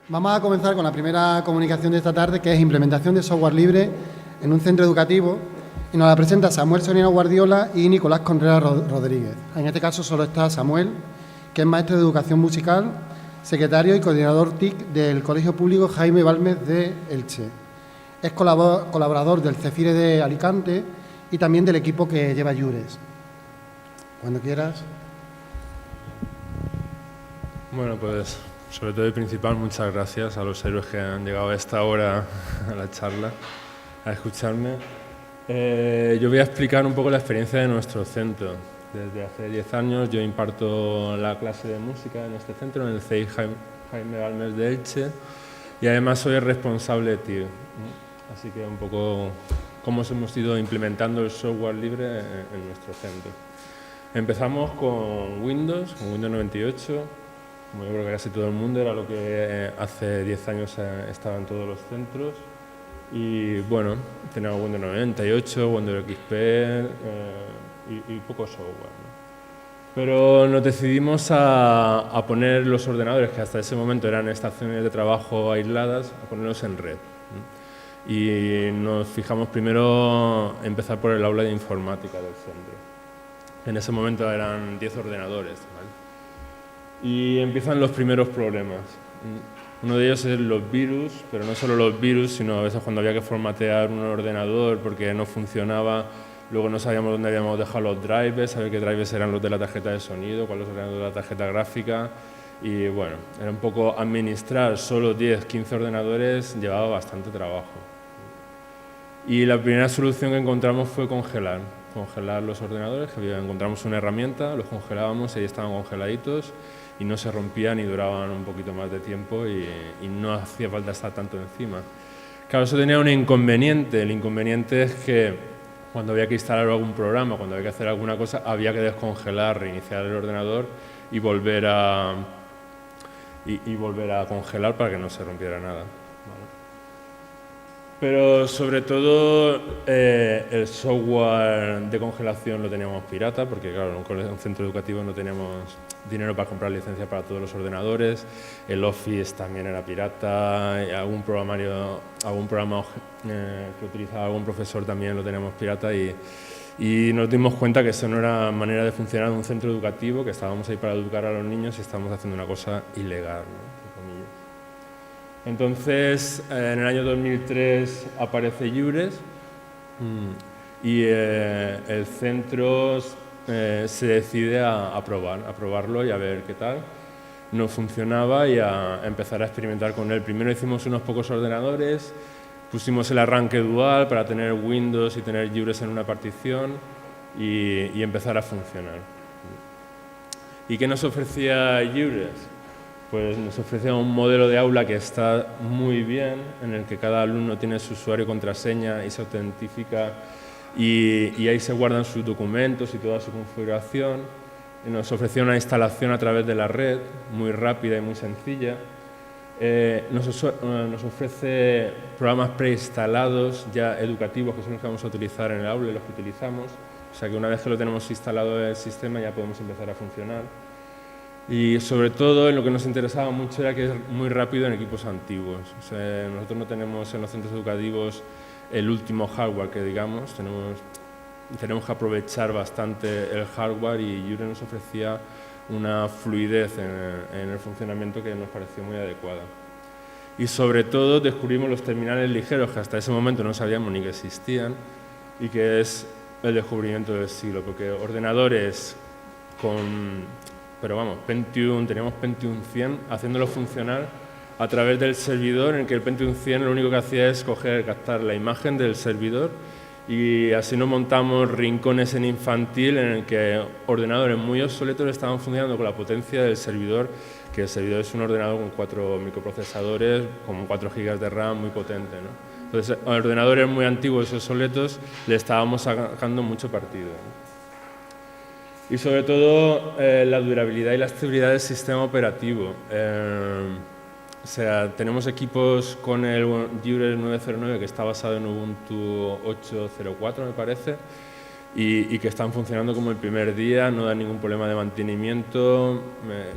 Vamos a comenzar con la primera comunicación de esta tarde, que es implementación de software libre en un centro educativo, y nos la presenta Samuel Soriano Guardiola y Nicolás Contreras Rodríguez. En este caso solo está Samuel, que es maestro de educación musical, secretario y coordinador TIC del Colegio Público Jaime Balmes de Elche. Es colaborador del CEFIRE de Alicante y también del equipo que lleva Llures. Cuando quieras. Bueno, pues sobre todo y principal, muchas gracias a los héroes que han llegado a esta hora a la charla, a escucharme. Yo voy a explicar un poco la experiencia de nuestro centro. Desde hace 10 años yo imparto la clase de música en este centro, en el CEI Jaime Balmes de Elche, y además soy el responsable de TIR. Así que un poco cómo hemos ido implementando el software libre en nuestro centro. Empezamos con Windows 98, como yo creo que casi todo el mundo, era lo que hace 10 años estaba en todos los centros. Y bueno, teníamos Windows 98, Windows XP y poco software, ¿no? Pero nos decidimos a poner los ordenadores, que hasta ese momento eran estaciones de trabajo aisladas, a ponerlos en red, ¿no? Y nos fijamos primero en empezar por el aula de informática del centro. En ese momento eran 10 ordenadores, ¿vale? Y empiezan los primeros problemas. Uno de ellos es los virus, pero no solo los virus, sino a veces cuando había que formatear un ordenador porque no funcionaba, luego no sabíamos dónde habíamos dejado los drivers, saber qué drivers eran los de la tarjeta de sonido, cuáles eran los de la tarjeta gráfica. Y bueno, era un poco administrar solo 10, 15 ordenadores, llevaba bastante trabajo. Y la primera solución que encontramos fue congelar los ordenadores, que encontramos una herramienta, los congelábamos y ahí estaban congeladitos y no se rompían y duraban un poquito más de tiempo y no hacía falta estar tanto encima. Claro, eso tenía un inconveniente. El inconveniente es que cuando había que instalar algún programa, cuando había que hacer alguna cosa, había que descongelar, reiniciar el ordenador y volver a congelar para que no se rompiera nada. Pero sobre todo el software de congelación lo teníamos pirata, porque claro, en un centro educativo no teníamos dinero para comprar licencias para todos los ordenadores. El Office también era pirata, y algún programa que utilizaba algún profesor también lo teníamos pirata y nos dimos cuenta que eso no era manera de funcionar en un centro educativo, que estábamos ahí para educar a los niños y estábamos haciendo una cosa ilegal, ¿no? Entonces, en el año 2003 aparece Llures y el centro se decide a probarlo y a ver qué tal. No funcionaba y a empezar a experimentar con él. Primero hicimos unos pocos ordenadores, pusimos el arranque dual para tener Windows y tener Llures en una partición y empezar a funcionar. ¿Y qué nos ofrecía Llures? Pues nos ofrecía un modelo de aula que está muy bien, en el que cada alumno tiene su usuario y contraseña y se autentifica y ahí se guardan sus documentos y toda su configuración. Y nos ofrecía una instalación a través de la red, muy rápida y muy sencilla. Nos ofrece programas preinstalados ya educativos, que son los que vamos a utilizar en el aula y los que utilizamos. O sea que una vez que lo tenemos instalado en el sistema ya podemos empezar a funcionar. Y sobre todo en lo que nos interesaba mucho era que es muy rápido en equipos antiguos. O sea, nosotros no tenemos en los centros educativos el último hardware que digamos, tenemos que aprovechar bastante el hardware y Llures nos ofrecía una fluidez en el funcionamiento que nos pareció muy adecuada. Y sobre todo descubrimos los terminales ligeros que hasta ese momento no sabíamos ni que existían y que es el descubrimiento del siglo, porque ordenadores teníamos Pentium 100 haciéndolo funcionar a través del servidor, en el que el Pentium 100 lo único que hacía es captar la imagen del servidor y así nos montamos rincones en infantil en el que ordenadores muy obsoletos estaban funcionando con la potencia del servidor, que el servidor es un ordenador con 4 microprocesadores, con 4 GB de RAM, muy potente, ¿no? Entonces, a ordenadores muy antiguos y obsoletos le estábamos sacando mucho partido, ¿no? Y sobre todo la durabilidad y la estabilidad del sistema operativo. O sea, tenemos equipos con el Llures 909 que está basado en Ubuntu 8.04 me parece y que están funcionando como el primer día, no dan ningún problema de mantenimiento,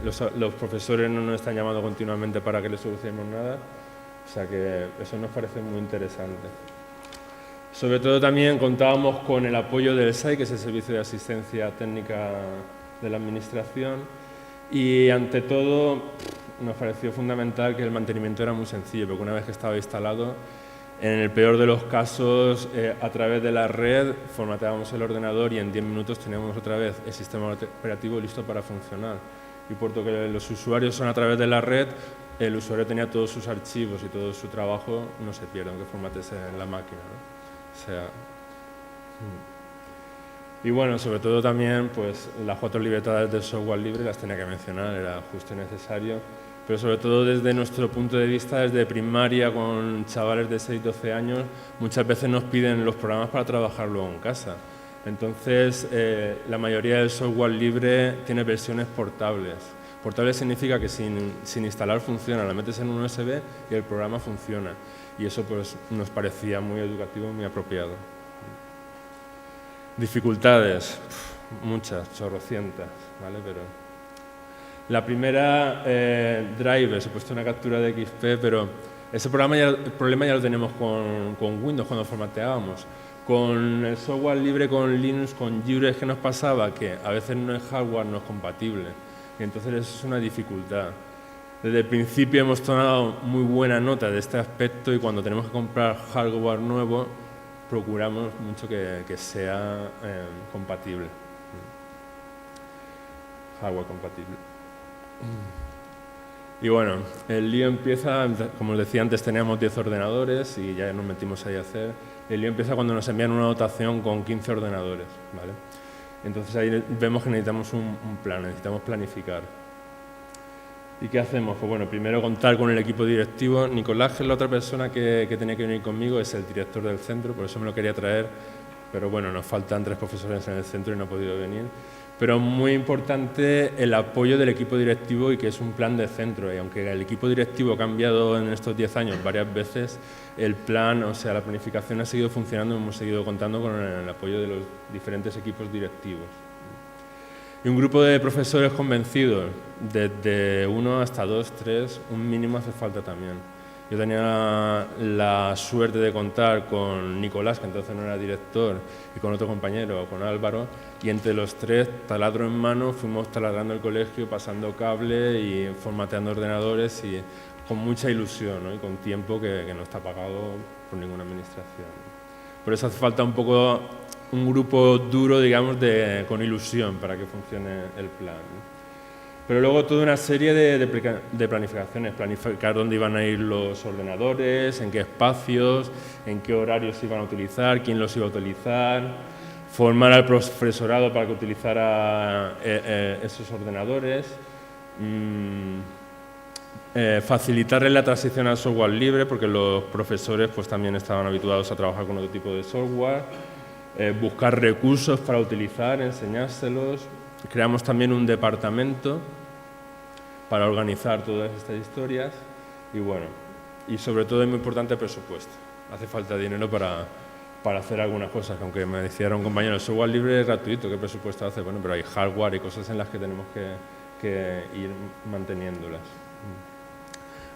los profesores no nos están llamando continuamente para que les solucionemos nada, o sea que eso nos parece muy interesante. Sobre todo también contábamos con el apoyo del SAI, que es el Servicio de Asistencia Técnica de la Administración, y ante todo nos pareció fundamental que el mantenimiento era muy sencillo, porque una vez que estaba instalado, en el peor de los casos, a través de la red formateábamos el ordenador y en 10 minutos teníamos otra vez el sistema operativo listo para funcionar. Y puesto que los usuarios son a través de la red, el usuario tenía todos sus archivos y todo su trabajo no se pierde, aunque formatees en la máquina, ¿no? O sea, y bueno, sobre todo también pues, las 4 libertades del software libre las tenía que mencionar, era justo y necesario, pero sobre todo desde nuestro punto de vista, desde primaria, con chavales de 6-12 años, muchas veces nos piden los programas para trabajar luego en casa. Entonces, la mayoría del software libre tiene versiones portables. Portable significa que sin instalar funciona, la metes en un USB y el programa funciona. Y eso pues, nos parecía muy educativo y muy apropiado. Dificultades, muchas, chorrocientas, ¿vale? Pero la primera, Driver, he puesto una captura de XP, pero ese problema ya lo tenemos con Windows cuando formateábamos. Con el software libre, con Linux, con Jurex, ¿qué nos pasaba? Que a veces no es hardware, no es compatible. Y entonces eso es una dificultad. Desde el principio hemos tomado muy buena nota de este aspecto y cuando tenemos que comprar hardware nuevo, procuramos mucho que sea compatible. Hardware compatible. Y bueno, el lío empieza, como os decía antes, teníamos 10 ordenadores y ya nos metimos ahí a hacer. El lío empieza cuando nos envían una dotación con 15 ordenadores, ¿vale? Entonces ahí vemos que necesitamos un plan, necesitamos planificar. ¿Y qué hacemos? Pues bueno, primero contar con el equipo directivo. Nicolás, que es la otra persona que tenía que venir conmigo, es el director del centro, por eso me lo quería traer, pero bueno, nos faltan 3 profesores en el centro y no ha podido venir. Pero muy importante el apoyo del equipo directivo y que es un plan de centro. Y aunque el equipo directivo ha cambiado en estos 10 años varias veces, el plan, o sea, la planificación ha seguido funcionando y hemos seguido contando con el apoyo de los diferentes equipos directivos. Y un grupo de profesores convencidos, desde 1 hasta 2, 3, un mínimo hace falta también. Yo tenía la suerte de contar con Nicolás, que entonces no era director, y con otro compañero, con Álvaro, y entre los 3, taladro en mano, fuimos taladrando el colegio, pasando cable y formateando ordenadores, y con mucha ilusión, ¿no? Y con tiempo que no está pagado por ninguna administración. Por eso hace falta un poco un grupo duro, digamos, con ilusión para que funcione el plan, ¿no? Pero luego toda una serie de planificaciones, planificar dónde iban a ir los ordenadores, en qué espacios, en qué horarios se iban a utilizar, quién los iba a utilizar, formar al profesorado para que utilizara esos ordenadores, facilitarle la transición al software libre, porque los profesores pues, también estaban habituados a trabajar con otro tipo de software, buscar recursos para utilizar, enseñárselos. Creamos también un departamento para organizar todas estas historias y bueno, y sobre todo es muy importante el presupuesto. Hace falta dinero para hacer algunas cosas, que aunque me decía un compañero, el software libre es gratuito, ¿qué presupuesto hace? Bueno, pero hay hardware y cosas en las que tenemos que ir manteniéndolas.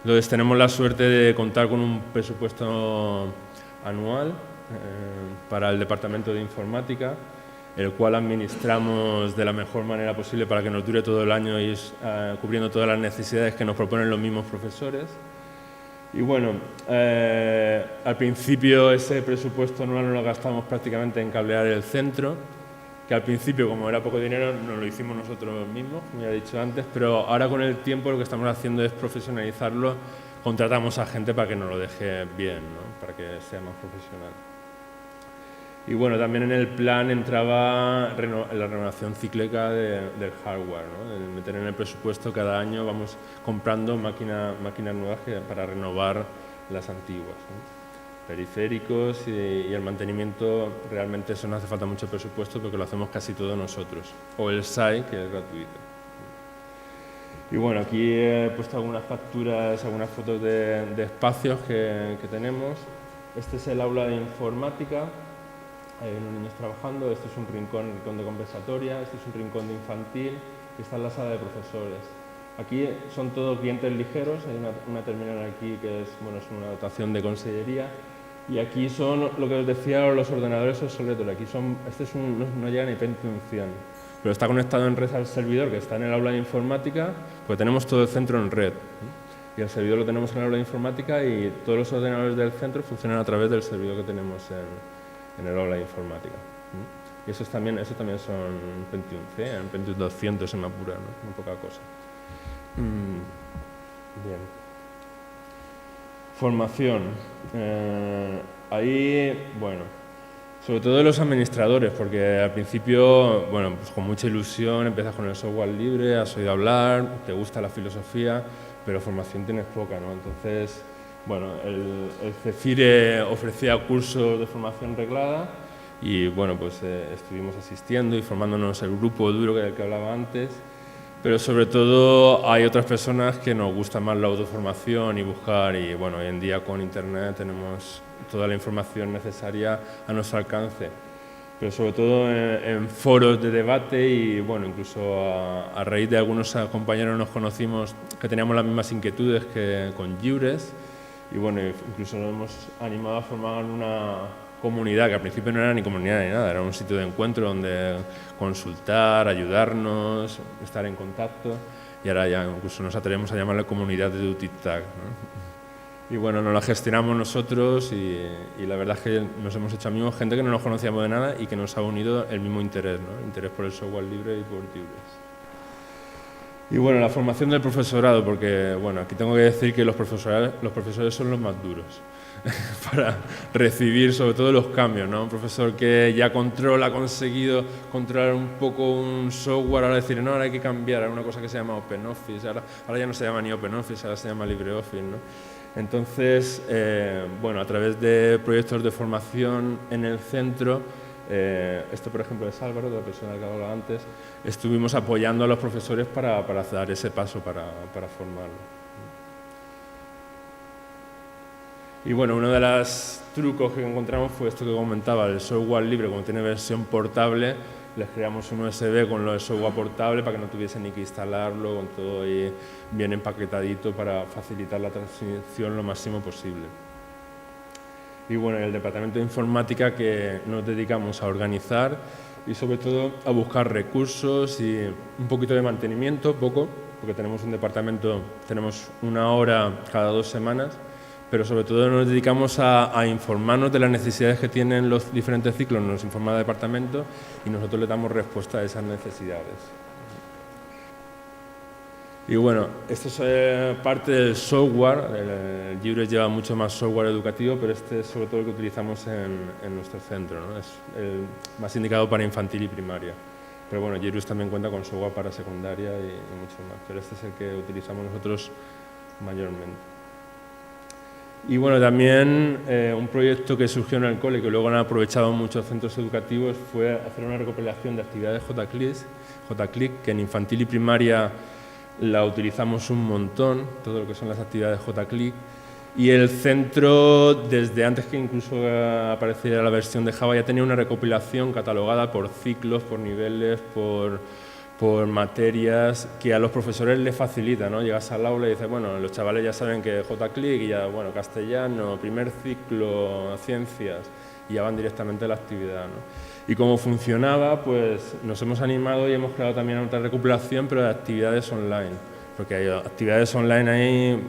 Entonces tenemos la suerte de contar con un presupuesto anual para el departamento de informática, el cual administramos de la mejor manera posible para que nos dure todo el año y cubriendo todas las necesidades que nos proponen los mismos profesores. Y bueno, al principio ese presupuesto anual no lo gastamos prácticamente en cablear el centro, que al principio, como era poco dinero, nos lo hicimos nosotros mismos, como ya he dicho antes, pero ahora con el tiempo lo que estamos haciendo es profesionalizarlo, contratamos a gente para que nos lo deje bien, ¿no? Para que sea más profesional. Y bueno, también en el plan entraba la renovación cíclica del hardware, ¿no? El meter en el presupuesto cada año vamos comprando máquinas nuevas para renovar las antiguas, ¿no? Periféricos y el mantenimiento, realmente eso no hace falta mucho presupuesto porque lo hacemos casi todo nosotros. O el SAI, que es gratuito. Y bueno, aquí he puesto algunas capturas, algunas fotos de espacios que tenemos. Este es el aula de informática. hay unos niños trabajando, este es un rincón de conversatoria, este es un rincón de infantil y está en la sala de profesores. Aquí son todos dientes ligeros, hay una terminal aquí que es, bueno, es una dotación de consellería, y aquí son lo que os decía, los ordenadores obsoletos. Aquí son, no llega ni Pentium 100, pero está conectado en red al servidor que está en el aula de informática, pues tenemos todo el centro en red. Y el servidor lo tenemos en el aula de informática y todos los ordenadores del centro funcionan a través del servidor que tenemos en el aula de informática. Y eso también son Pentium 100, Pentium 200 en me apura, ¿no? Muy poca cosa. Bien. Formación. Ahí, bueno, sobre todo de los administradores, porque al principio, bueno, pues con mucha ilusión empiezas con el software libre, has oído hablar, te gusta la filosofía, pero formación tienes poca, ¿no? Entonces, bueno, el CEFIRE ofrecía cursos de formación reglada y, bueno, pues estuvimos asistiendo y formándonos el grupo duro del que hablaba antes, pero sobre todo hay otras personas que nos gusta más la autoformación y buscar, y bueno, hoy en día con Internet tenemos toda la información necesaria a nuestro alcance, pero sobre todo en foros de debate y bueno, incluso a raíz de algunos compañeros nos conocimos que teníamos las mismas inquietudes que con Lliures y bueno, incluso nos hemos animado a formar una comunidad que al principio no era ni comunidad ni nada, era un sitio de encuentro donde consultar, ayudarnos, estar en contacto y ahora ya incluso nos atrevemos a llamarla comunidad de DutiTag, ¿no? Y bueno, nos la gestionamos nosotros y la verdad es que nos hemos hecho amigos, gente que no nos conocíamos de nada y que nos ha unido el mismo interés, ¿no? Interés por el software libre y por Lliures. Y bueno, la formación del profesorado, porque bueno, aquí tengo que decir que los profesores son los más duros para recibir sobre todo los cambios, ¿no? Un profesor que ya ha conseguido controlar un poco un software, ahora decir, no, ahora hay que cambiar, ahora una cosa que se llama OpenOffice, ahora ya no se llama ni OpenOffice, ahora se llama LibreOffice, ¿no? Entonces, bueno, a través de proyectos de formación en el centro, esto por ejemplo es Álvaro, de la persona que hablaba antes, estuvimos apoyando a los profesores para dar ese paso, para formarlo. Y bueno, uno de los trucos que encontramos fue esto que comentaba, el software libre, como tiene versión portable, les creamos un USB con lo de software portable para que no tuviesen ni que instalarlo, con todo ahí bien empaquetadito para facilitar la transición lo máximo posible. Y bueno, en el departamento de informática que nos dedicamos a organizar y sobre todo a buscar recursos y un poquito de mantenimiento, poco, porque tenemos un departamento, tenemos una hora cada 2 semanas, pero sobre todo nos dedicamos a informarnos de las necesidades que tienen los diferentes ciclos, nos informa el departamento y nosotros le damos respuesta a esas necesidades. Y bueno, esto es parte del software, el Lliures lleva mucho más software educativo, pero este es sobre todo el que utilizamos en nuestro centro, ¿no? Es el más indicado para infantil y primaria. Pero bueno, Lliures también cuenta con software para secundaria y mucho más, pero este es el que utilizamos nosotros mayormente. Y bueno, también un proyecto que surgió en el cole y que luego han aprovechado muchos centros educativos fue hacer una recopilación de actividades JClick, que en infantil y primaria la utilizamos un montón, todo lo que son las actividades JClick. Y el centro, desde antes que incluso apareciera la versión de Java, ya tenía una recopilación catalogada por ciclos, por niveles, por materias que a los profesores les facilita, ¿no? Llegas al aula y dices, bueno, los chavales ya saben que JClick y ya, bueno, castellano, primer ciclo, ciencias, y ya van directamente a la actividad, ¿no? Y como funcionaba, pues nos hemos animado y hemos creado también otra recopilación, pero de actividades online, porque hay actividades online ahí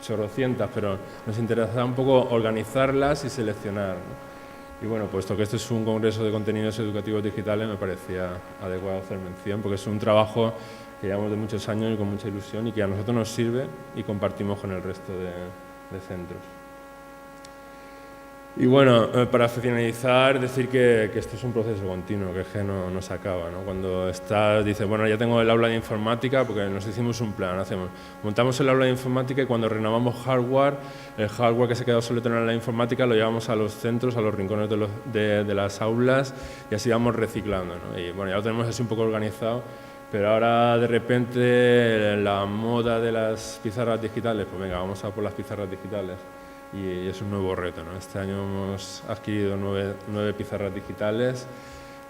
chorrocientas, pero nos interesaba un poco organizarlas y seleccionar, ¿no? Y bueno, puesto que este es un congreso de contenidos educativos digitales, me parecía adecuado hacer mención, porque es un trabajo que llevamos de muchos años y con mucha ilusión y que a nosotros nos sirve y compartimos con el resto de centros. Y bueno, para finalizar, decir que esto es un proceso continuo, que es que no se acaba, ¿no? Cuando dices, bueno, ya tengo el aula de informática, porque nos hicimos un plan, montamos el aula de informática y cuando renovamos hardware, el hardware que se queda obsoleto en la informática lo llevamos a los centros, a los rincones de las aulas y así vamos reciclando, ¿no? Y bueno, ya lo tenemos así un poco organizado, pero ahora de repente la moda de las pizarras digitales, pues venga, vamos a por las pizarras digitales. y es un nuevo reto, ¿no? Este año hemos adquirido 9 pizarras digitales,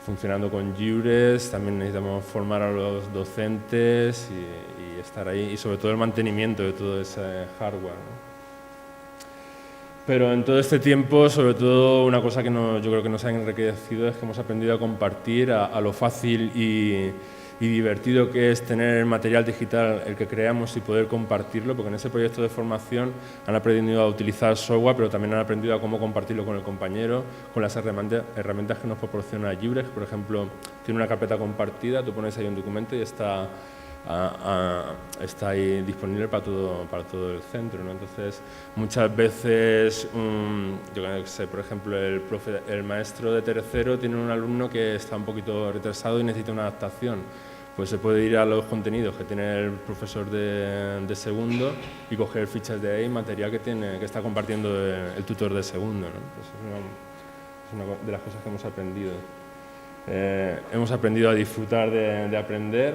funcionando con lliures, también necesitamos formar a los docentes y estar ahí, y sobre todo el mantenimiento de todo ese hardware, ¿no? Pero en todo este tiempo, sobre todo, una cosa que yo creo que nos ha enriquecido es que hemos aprendido a compartir, a lo fácil y divertido que es tener el material digital, el que creamos, y poder compartirlo, porque en ese proyecto de formación han aprendido a utilizar software, pero también han aprendido a cómo compartirlo con el compañero, con las herramientas que nos proporciona lliures. Por ejemplo, tiene una carpeta compartida, tú pones ahí un documento y está ahí disponible para todo el centro, ¿no? Entonces, muchas veces, yo qué sé, por ejemplo, el maestro de tercero tiene un alumno que está un poquito retrasado y necesita una adaptación. Pues se puede ir a los contenidos que tiene el profesor de segundo y coger fichas de ahí, material que está compartiendo el tutor de segundo, ¿no? Pues es una de las cosas que hemos aprendido. Hemos aprendido a disfrutar de aprender.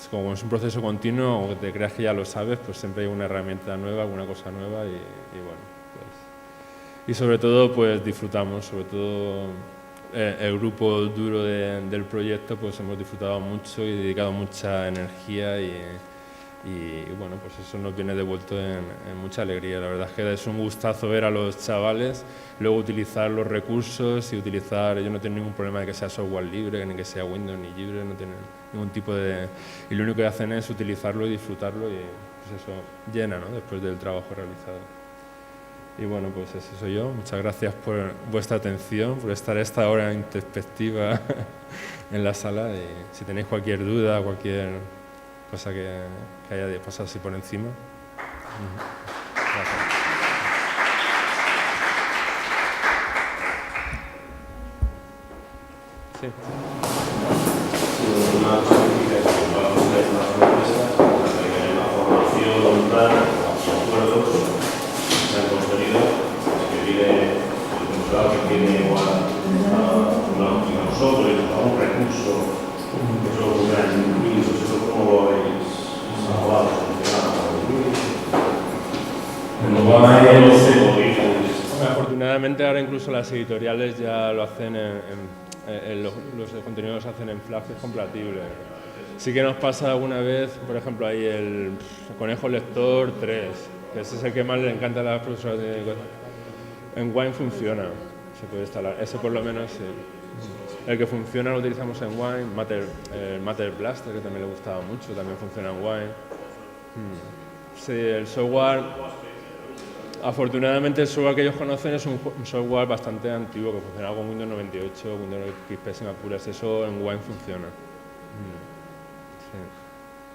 Como es un proceso continuo, aunque te creas que ya lo sabes, pues siempre hay una herramienta nueva, alguna cosa nueva y bueno, pues. Y sobre todo, pues disfrutamos, sobre todo el grupo duro del proyecto, pues hemos disfrutado mucho y dedicado mucha energía y bueno, pues eso nos viene devuelto en mucha alegría. La verdad es que es un gustazo ver a los chavales luego utilizar los recursos y utilizar. Yo no tengo ningún problema de que sea software libre, ni que sea Windows ni libre, no tienen ningún tipo de. Y lo único que hacen es utilizarlo y disfrutarlo y pues eso llena, ¿no? Después del trabajo realizado. Y bueno, pues eso soy yo. Muchas gracias por vuestra atención, por estar esta hora introspectiva en la sala. Y si tenéis cualquier duda, cualquier cosa que haya pasado así por encima. Gracias. Sí. Una específica que va a hacer una propuesta para que la formación, plan, acuerdos sean construidos, que viene el profesorado que tiene igual a nosotros, a un recurso, eso es un gran incluso, eso como lo habéis abogado, afortunadamente ahora incluso las editoriales ya lo hacen los contenidos los hacen en Flash, es compatible. Sí que nos pasa alguna vez, por ejemplo, hay el Conejo Lector 3, que ese es el que más le encanta a las profesoras en Wine funciona, se puede instalar, ese por lo menos sí. El que funciona lo utilizamos en Wine, Matter Blaster, que también le gustaba mucho, también funciona en Wine. Sí, el software, afortunadamente el software que ellos conocen es un software bastante antiguo que funcionaba con Windows 98, Windows XP sin apuras, eso en Wine funciona. Sí.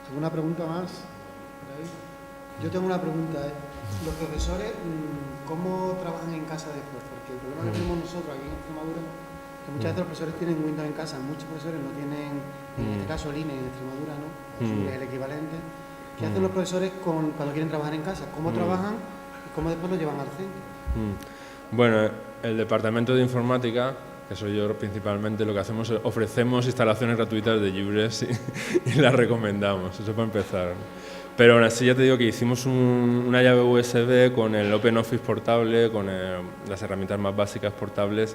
¿Alguna pregunta más? Yo tengo una pregunta. Los profesores, ¿cómo trabajan en casa después? Porque el problema que tenemos nosotros aquí en Extremadura es que muchas veces los profesores tienen Windows en casa, muchos profesores no tienen, en este caso Linux en Extremadura, ¿no? Es el equivalente. ¿Qué hacen los profesores cuando quieren trabajar en casa? ¿Cómo trabajan y cómo después lo llevan al centro? Bueno, el departamento de informática, que soy yo principalmente, lo que hacemos es ofrecemos instalaciones gratuitas de lliures y las recomendamos, eso para empezar. Pero aún así ya te digo que hicimos una llave USB con el OpenOffice portable, con las herramientas más básicas portables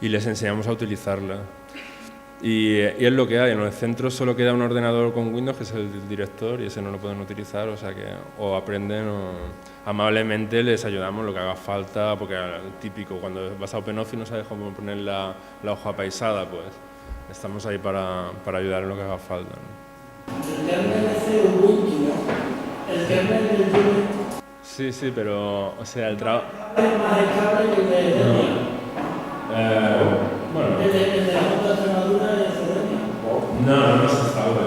y les enseñamos a utilizarla. Y es lo que hay, en el centro solo queda un ordenador con Windows, que es el director, y ese no lo pueden utilizar, o sea que o aprenden o amablemente les ayudamos lo que haga falta, porque el típico, cuando vas a OpenOffice no sabes cómo poner la hoja paisada, pues estamos ahí para ayudar en lo que haga falta, ¿no? El kernel es Ubuntu, ¿no? El kernel del Linux. Sí, pero, o sea, el trabajo... Es más estable que el de Debian. Bueno... El de la Junta de Extremadura es Debian. No es estable.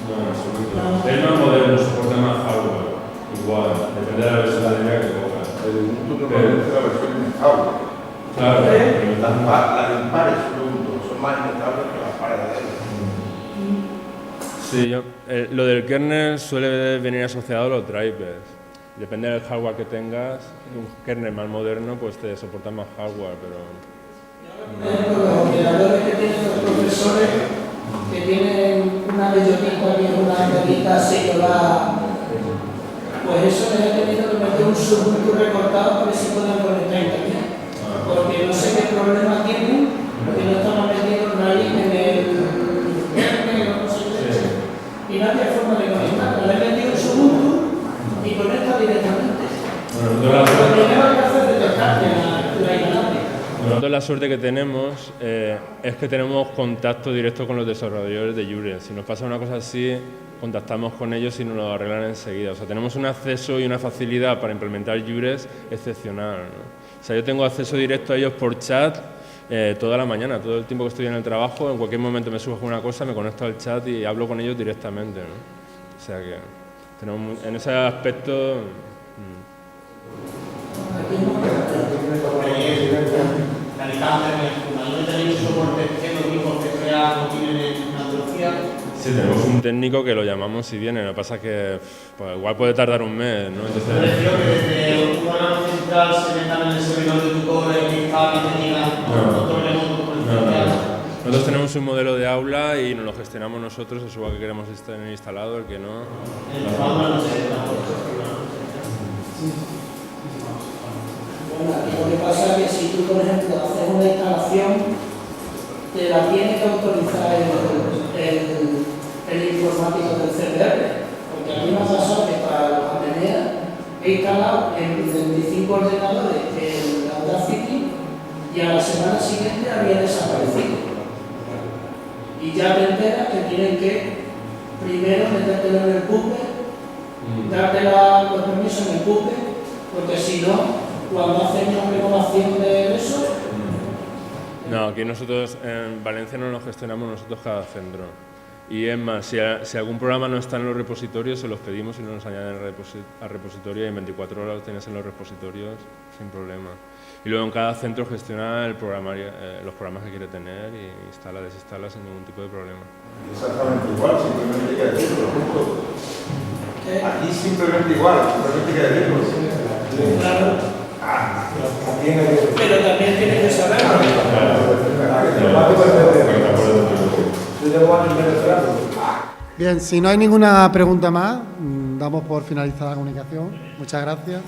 No, en absoluto. Es más moderno, soporta más hardware. Igual, depende de la versión de Debian que cojas. El Ubuntu normalmente es la versión inestable. Claro. Las impares son más inestables que las pares de Debian. Sí, lo del kernel suele venir asociado a los drivers. Depende del hardware que tengas, un kernel más moderno pues te soporta más hardware, pero... Los ordenadores que tienen los profesores, que tienen una bellotita y una antenita así que va... Pues eso les he tenido que meter un subuntu recortado para que se suerte que tenemos es que tenemos contacto directo con los desarrolladores de Jules. Si nos pasa una cosa así, contactamos con ellos y nos lo arreglan enseguida. O sea, tenemos un acceso y una facilidad para implementar Jules excepcional, ¿no? O sea, yo tengo acceso directo a ellos por chat toda la mañana, todo el tiempo que estoy en el trabajo. En cualquier momento me surge una cosa, me conecto al chat y hablo con ellos directamente, ¿no? O sea que tenemos, en ese aspecto... La distancia en el fundador no tenéis soporte que los mismos CFA no tienen en Andalucía. Sí, tenemos un técnico que lo llamamos si viene, lo que pasa es que pues, igual puede tardar un mes, ¿no? Entonces... Yo prefiero que desde un órgano central se metan en el servidor de tu core y instalen y tengan control remoto con el CFA. Nosotros tenemos un modelo de aula y nos lo gestionamos nosotros, el suba que queremos tener instalado, el que no... El trabajo no se Bueno, aquí lo que pasa es que si tú, por ejemplo, haces una instalación, te la tiene que autorizar el informático del CPR, porque a mí me ha pasado que para los Atenea he instalado en 25 ordenadores el Audacity y a la semana siguiente había desaparecido. Y ya te enteras que tienen que primero metértelo en el puppet, darte los permisos en el puppet, porque si no, cuando hacen una renovación de eso... No, aquí nosotros en Valencia no lo gestionamos nosotros cada centro. Y es más, si algún programa no está en los repositorios, se los pedimos y nos añaden al repositorio y en 24 horas los tienes en los repositorios sin problema. Y luego en cada centro gestiona el programario, los programas que quiere tener y instala, desinstala sin ningún tipo de problema. Exactamente igual, simplemente hay que decirlo, justo. Aquí simplemente igual, simplemente hay que decirlo. Claro. Pero también tiene que saberlo. Bien, si no hay ninguna pregunta más, damos por finalizada la comunicación. Muchas gracias.